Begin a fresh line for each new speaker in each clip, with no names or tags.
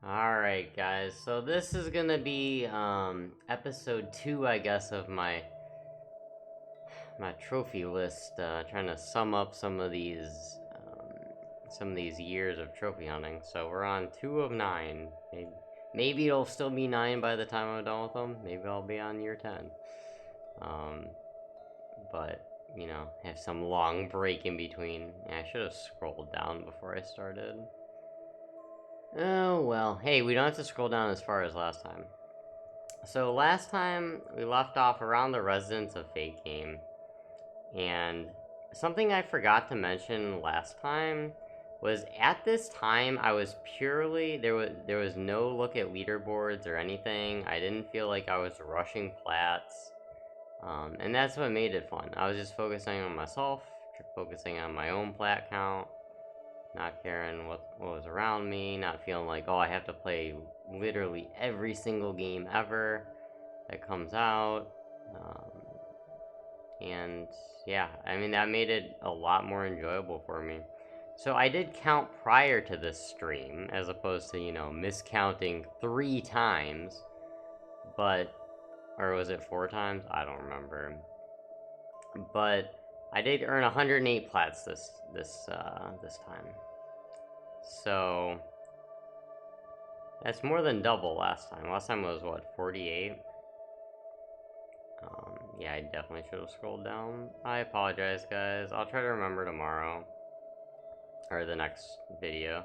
Alright guys, so this is gonna be episode 2 I guess of my trophy list, trying to sum up some of these years of trophy hunting. So we're on 2 of 9. Maybe it'll still be 9 by the time I'm done with them. Maybe I'll be on year 10. Um, but you know, have some long break in between. I should have scrolled down before I started. Oh well, hey, we don't have to scroll down as far as last time. So last time we left off around the Residents of Fate game, and something I forgot to mention last time was at this time I was purely there was no look at leaderboards or anything. I didn't feel like I was rushing plats, and that's what made it fun. I was just focusing on myself, focusing on my own plat count, not caring what was around me, not feeling like, oh, I have to play literally every single game ever that comes out. And yeah, I mean, that made it a lot more enjoyable for me. So I did count prior to this stream, as opposed to, miscounting 3 times, but, or was it 4 times? I don't remember. But I did earn 108 plats this time. So that's more than double last time. Last time was what, 48? Yeah, I definitely should have scrolled down. I apologize, guys. I'll try to remember tomorrow. Or the next video.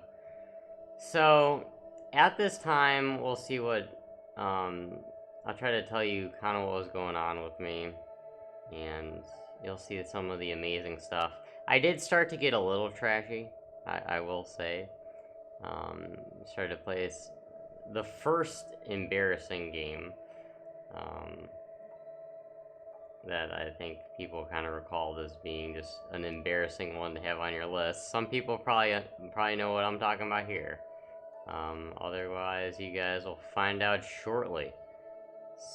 So, at this time, we'll see what, I'll try to tell you kind of what was going on with me. And you'll see some of the amazing stuff. I did start to get a little trashy, I will say. Started to play the first embarrassing game. That I think people kind of recalled as being just an embarrassing one to have on your list. Some people probably know what I'm talking about here. Otherwise, you guys will find out shortly.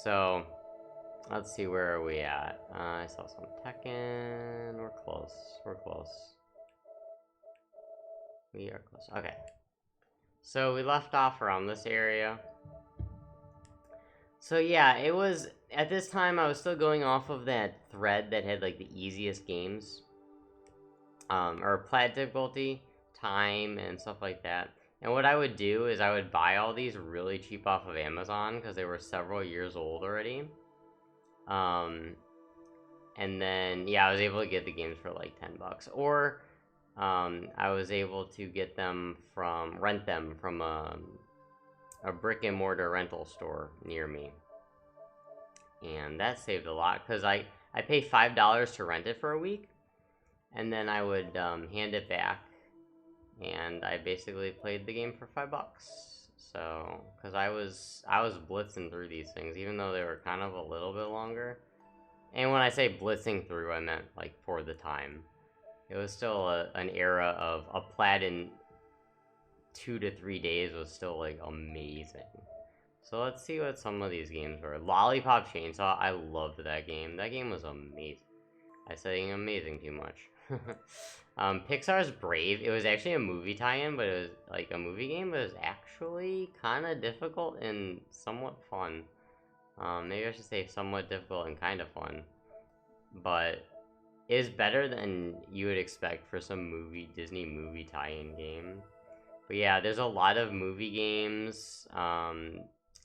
So, let's see, where are we at? I saw some Tekken. We're close. We're close. We are close. Okay. So, we left off around this area. So yeah, it was, at this time I was still going off of that thread that had like the easiest games, or plat difficulty, time, and stuff like that. And what I would do is I would buy all these really cheap off of Amazon because they were several years old already. And then yeah, I was able to get the games for like $10, or I was able to rent them from a brick and mortar rental store near me. And that saved a lot because I pay $5 to rent it for a week, and then I would hand it back, and I basically played the game for $5. So, because I was blitzing through these things, even though they were kind of a little bit longer. And when I say blitzing through, I meant like for the time. It was still an era of a plat in 2 to 3 days was still like amazing. So let's see what some of these games were. Lollipop Chainsaw, I loved that game. That game was amazing. I said amazing too much. Pixar's Brave, it was actually a movie tie-in, but it was like a movie game, but it was actually kind of difficult and somewhat fun. Maybe I should say somewhat difficult and kind of fun. But it is better than you would expect for some Disney movie tie-in game. But yeah, there's a lot of movie games.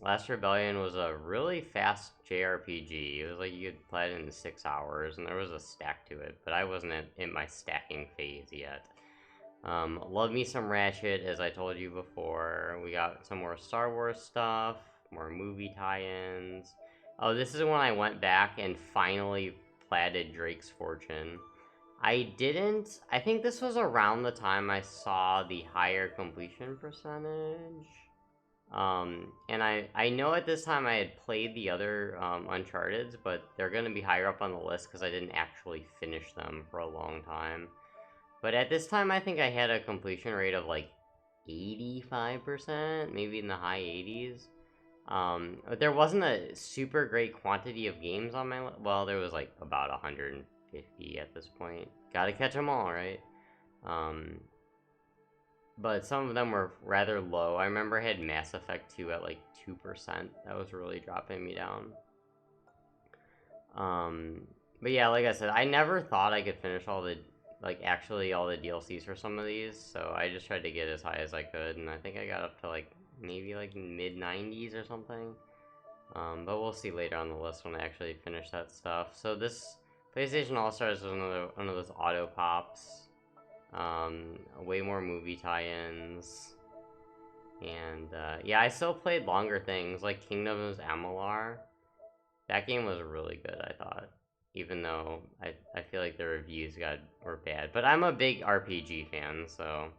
Last Rebellion was a really fast JRPG. It was like you could play it in 6 hours, and there was a stack to it, but I wasn't in my stacking phase yet. Love me some Ratchet, as I told you before. We got some more Star Wars stuff, more movie tie-ins. Oh, this is when I went back and finally platted Drake's Fortune. I think this was around the time I saw the higher completion percentage. And I know at this time I had played the other Uncharted's, but they're going to be higher up on the list because I didn't actually finish them for a long time. But at this time, I think I had a completion rate of like 85%, maybe in the high 80s. But there wasn't a super great quantity of games on my list. Well, there was like about 150 at this point. Gotta catch them all, right? but some of them were rather low. I remember I had Mass Effect 2 at like 2%. That was really dropping me down. But yeah, like I said, I never thought I could finish all the actually all the DLCs for some of these, so I just tried to get as high as I could, and I think I got up to like maybe like mid 90s or something. But we'll see later on the list when I actually finish that stuff. So this PlayStation All Stars was another one of those auto pops. Way more movie tie-ins. And yeah, I still played longer things like Kingdoms Amalur. That game was really good, I thought. Even though I feel like the reviews were bad. But I'm a big RPG fan, so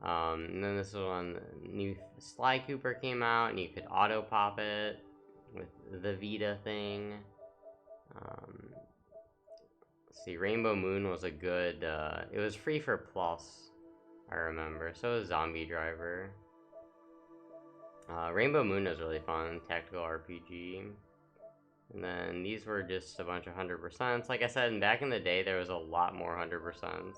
and then this one new Sly Cooper came out and you could auto pop it with the Vita thing. Let's see, Rainbow Moon was a good it was free for Plus, I remember. So was Zombie Driver. Rainbow Moon was really fun, tactical RPG. And then these were just a bunch of 100%. Like I said, back in the day, there was a lot more 100%.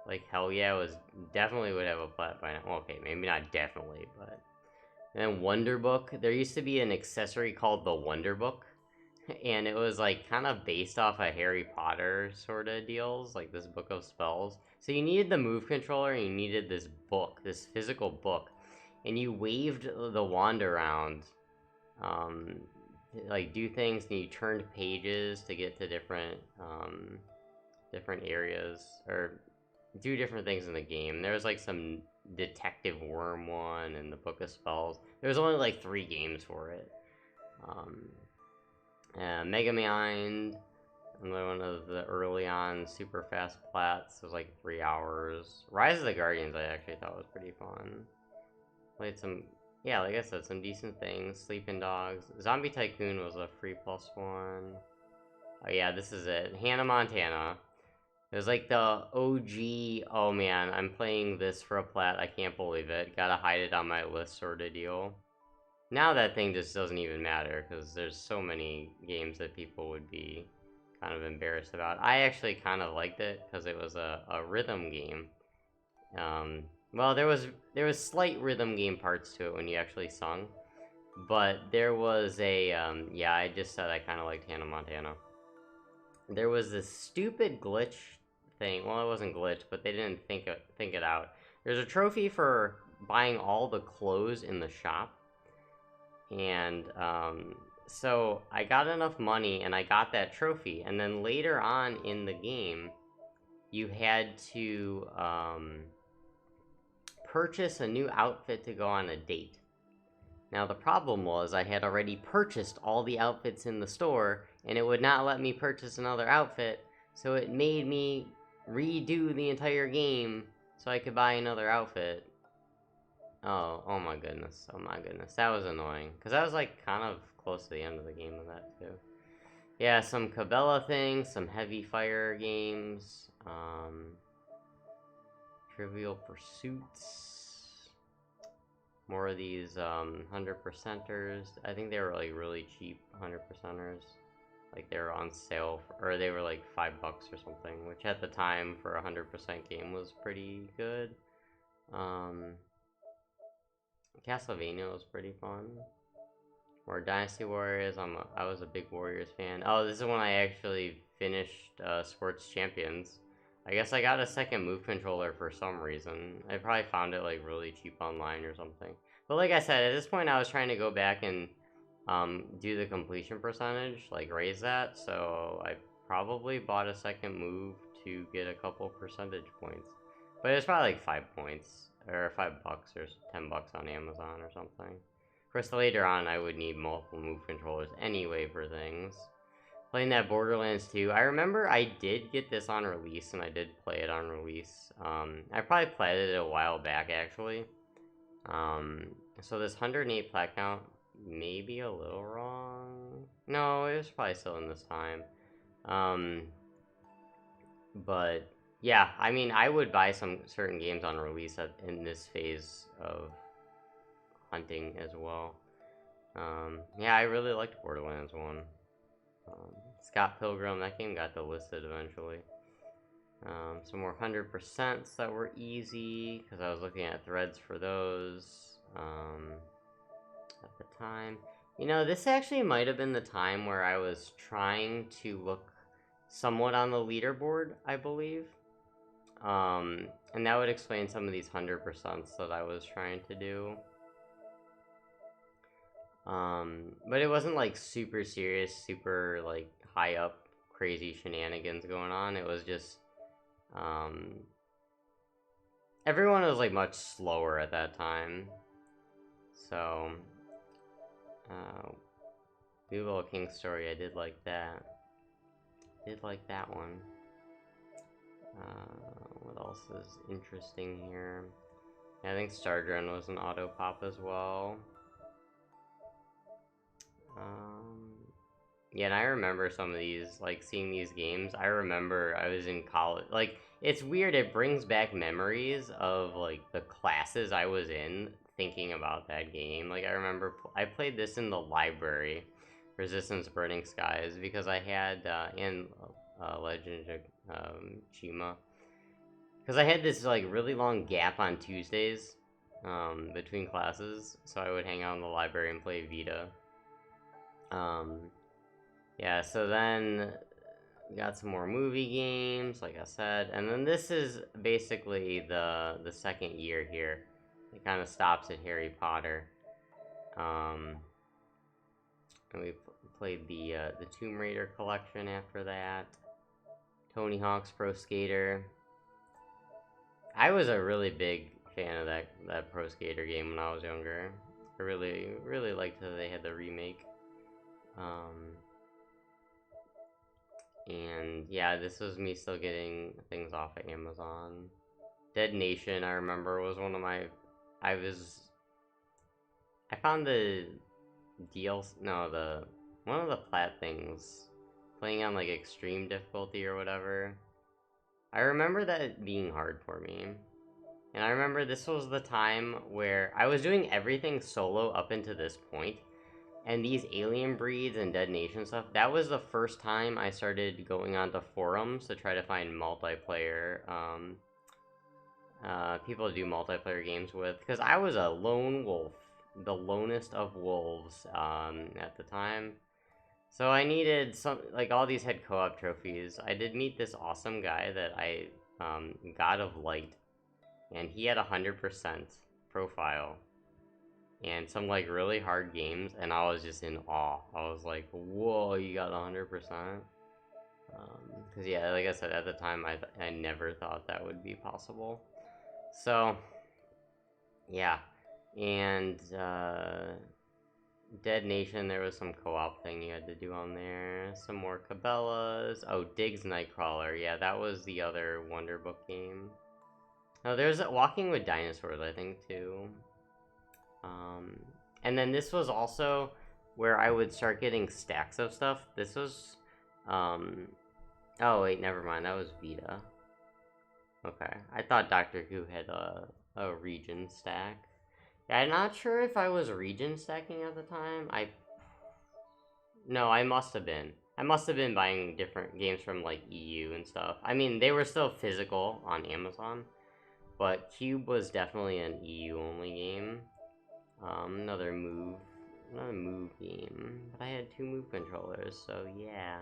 Like, hell yeah, was definitely would have a plat by now. Well, okay, maybe not definitely, but. And then Wonder Book. There used to be an accessory called the Wonder Book. And it was like kind of based off of Harry Potter sort of deals, like this book of spells. So you needed the move controller and you needed this book, this physical book. And you waved the wand around um, like do things, and you turned pages to get to different areas or do different things in the game. There was like some detective worm one and the book of spells. There was only like 3 games for it. Mega Mind, another one of the early on super fast plats. It was like 3 hours. Rise of the Guardians I actually thought was pretty fun. Played some, yeah, like I said, some decent things. Sleeping Dogs. Zombie Tycoon was a free +1. Oh yeah, this is it. Hannah Montana. It was like the OG, oh man, I'm playing this for a plat, I can't believe it. Gotta hide it on my list sort of deal. Now that thing just doesn't even matter, because there's so many games that people would be kind of embarrassed about. I actually kind of liked it, because it was a rhythm game. Well, there was slight rhythm game parts to it when you actually sung, but there was a yeah. I just said I kind of liked Hannah Montana. There was this stupid glitch thing. Well, it wasn't glitch, but they didn't think it out. There's a trophy for buying all the clothes in the shop, and so I got enough money and I got that trophy. And then later on in the game, you had to purchase a new outfit to go on a date. Now the problem was I had already purchased all the outfits in the store and it would not let me purchase another outfit, so it made me redo the entire game so I could buy another outfit. Oh my goodness, oh my goodness, that was annoying, because I was like kind of close to the end of the game with that too. Yeah, some Cabela things, some heavy fire games, Trivial Pursuits, more of these 100%ers. I think they were like really cheap 100%ers. Like they were on sale, or they were like $5 or something, which at the time for a 100% game was pretty good. Castlevania was pretty fun. Or Dynasty Warriors. I was a big Warriors fan. Oh, this is when I actually finished Sports Champions. I guess I got a second move controller for some reason. I probably found it like really cheap online or something. But like I said, at this point I was trying to go back and do the completion percentage, like raise that. So I probably bought a second move to get a couple percentage points. But it's probably like 5 points or $5 or $10 on Amazon or something. Of course, later on I would need multiple move controllers anyway for things. Playing that Borderlands 2. I remember I did get this on release, and I did play it on release. I probably played it a while back, actually. So this 108 plat count may be a little wrong. No, it was probably still in this time. But yeah, I mean, I would buy some certain games on release in this phase of hunting as well. Yeah, I really liked Borderlands 1. Scott Pilgrim, that game got delisted eventually. Some more 100% that were easy, because I was looking at threads for those at the time. You know, this actually might have been the time where I was trying to look somewhat on the leaderboard, I believe. And that would explain some of these 100% that I was trying to do. But it wasn't like super serious, super like high up crazy shenanigans going on. It was just everyone was like much slower at that time. So New Little King Story, I did like that. Did like that one. What else is interesting here? Yeah, I think Star Drone was an auto pop as well. Yeah, and I remember some of these, like, seeing these games. I remember I was in college. Like, it's weird, it brings back memories of, like, the classes I was in thinking about that game. Like, I remember I played this in the library, Resistance Burning Skies, because I had, in Legend of Chima. Because I had this, like, really long gap on Tuesdays between classes, so I would hang out in the library and play Vita. Yeah, so then we got some more movie games, like I said, and then this is basically the second year here. It kind of stops at Harry Potter. And we played the Tomb Raider collection after that. Tony Hawk's Pro Skater. I was a really big fan of that Pro Skater game when I was younger. I really liked that they had the remake. And yeah, this was me still getting things off of Amazon. Dead Nation, I remember, was one of my. I found the deals. No, one of the plat things, playing on like extreme difficulty or whatever. I remember that being hard for me. And I remember this was the time where I was doing everything solo up until this point. And these alien breeds and Dead Nation stuff, that was the first time I started going onto forums to try to find multiplayer, people to do multiplayer games with, because I was a lone wolf, the lonest of wolves, at the time. So I needed like, all these had co-op trophies. I did meet this awesome guy that I, God of Light, and he had 100% profile. And some like really hard games, and I was just in awe. I was like, whoa, you got 100%. Because yeah, like I said, at the time I never thought that would be possible. So yeah. And Dead Nation, there was some co-op thing you had to do on there. Some more Cabela's. Oh, Diggs Nightcrawler. Yeah, that was the other Wonder Book game. Oh, there's Walking with Dinosaurs, I think, too. And then this was also where I would start getting stacks of stuff. This was, oh wait, never mind. That was Vita. Okay, I thought Doctor Who had a region stack. Yeah, I'm not sure if I was region stacking at the time. No, I must have been. I must have been buying different games from like EU and stuff. I mean, they were still physical on Amazon, but Cube was definitely an EU only game. Another move game, but I had 2 move controllers, so yeah.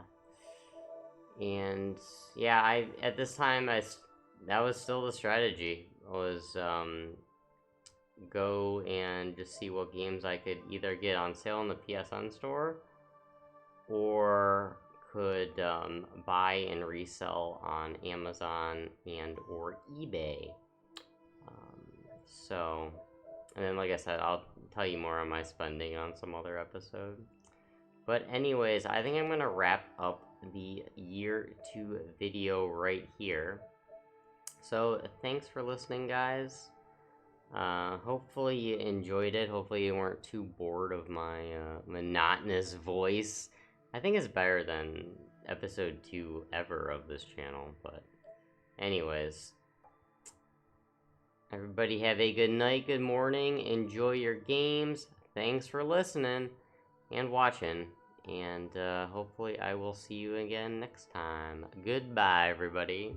And yeah, at this time that was still the strategy, was go and just see what games I could either get on sale in the PSN store, or could buy and resell on Amazon and or eBay. So, and then like I said, I'll tell you more on my spending on some other episode. But anyways, I think I'm gonna wrap up the year 2 video right here. So thanks for listening, guys. Hopefully you enjoyed it. Hopefully you weren't too bored of my monotonous voice. I think it's better than episode 2 ever of this channel. But anyways, everybody have a good night, good morning, enjoy your games. Thanks for listening and watching, and hopefully I will see you again next time. Goodbye, everybody.